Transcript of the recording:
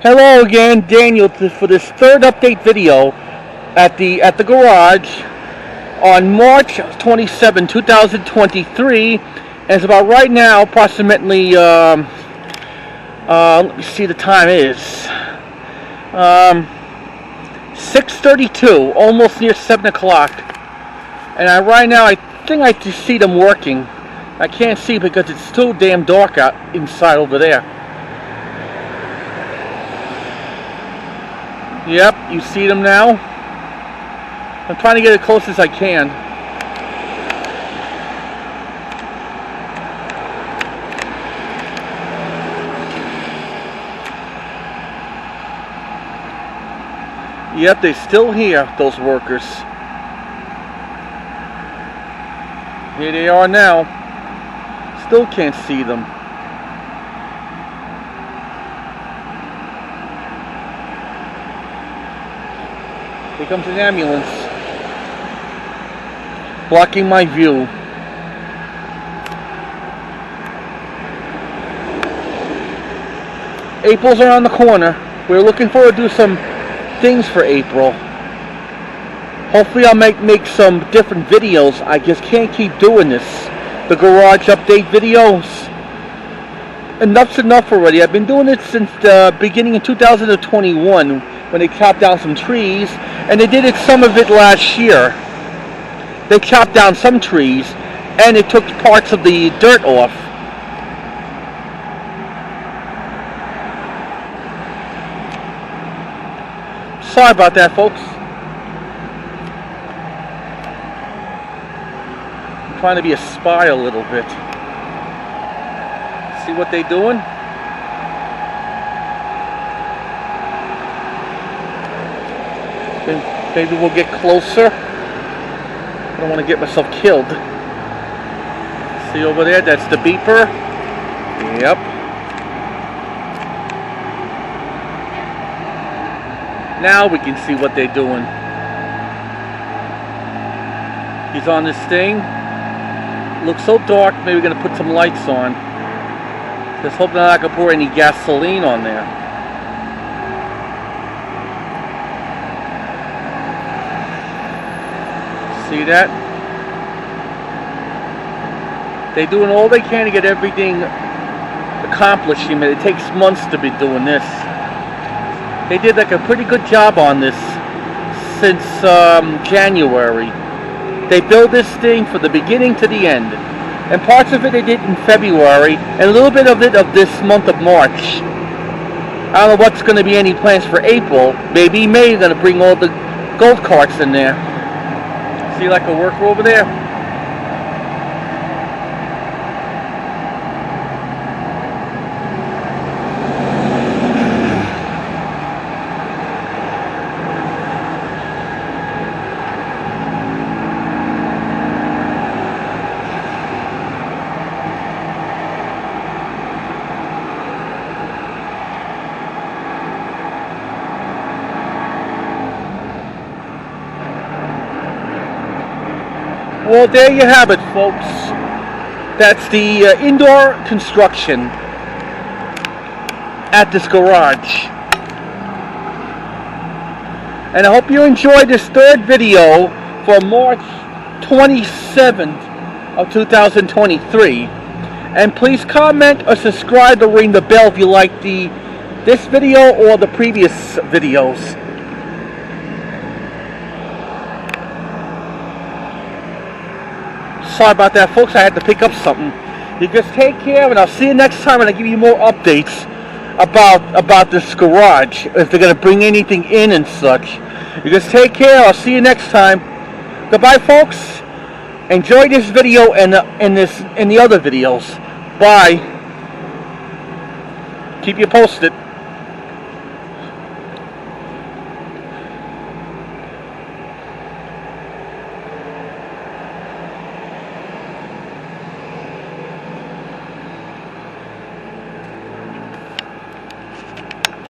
Hello again, Daniel, for this third update video at the garage on March 27, 2023. And it's about right now, approximately, let me see, the time is 6:32, almost near 7 o'clock. And right now, I think I just see them working. I can't see because it's too damn dark out inside over there. Yep, you see them now. I'm trying to get as close as I can. Yep, they're still here, those workers. Here they are now. Still can't see them. Here comes an ambulance, blocking my view. April's around the corner. We're looking forward to do some things for April. Hopefully I'll make some different videos. I just can't keep doing this. The garage update videos. Enough's enough already. I've been doing it since the beginning of 2021 when they chopped down some trees. And they did some of it last year. They chopped down some trees and it took parts of the dirt off. Sorry about that, folks. I'm trying to be a spy a little bit. See what they're doing? Maybe we'll get closer. I don't want to get myself killed. See over there? That's the beeper. Yep. Now we can see what they're doing. He's on this thing. Looks so dark. Maybe we're going to put some lights on. Just hoping that I can pour any gasoline on there. See that? They're doing all they can to get everything accomplished. It takes months to be doing this. They did like a pretty good job on this since January. They built this thing from the beginning to the end. And parts of it they did in February, and a little bit of it of this month of March. I don't know what's going to be any plans for April. Maybe May they're going to bring all the gold carts in there. See like a worker over there? Well, there you have it, folks. That's the indoor construction at this garage. And I hope you enjoyed this third video for March 27th of 2023. And please comment or subscribe or ring the bell if you like this video or the previous videos. Sorry about that, folks. I had to pick up something. You just take care, and I'll see you next time when I give you more updates about this garage, if they're going to bring anything in and such. You just take care. I'll see you next time. Goodbye, folks. Enjoy this video and the other videos. Bye. Keep you posted.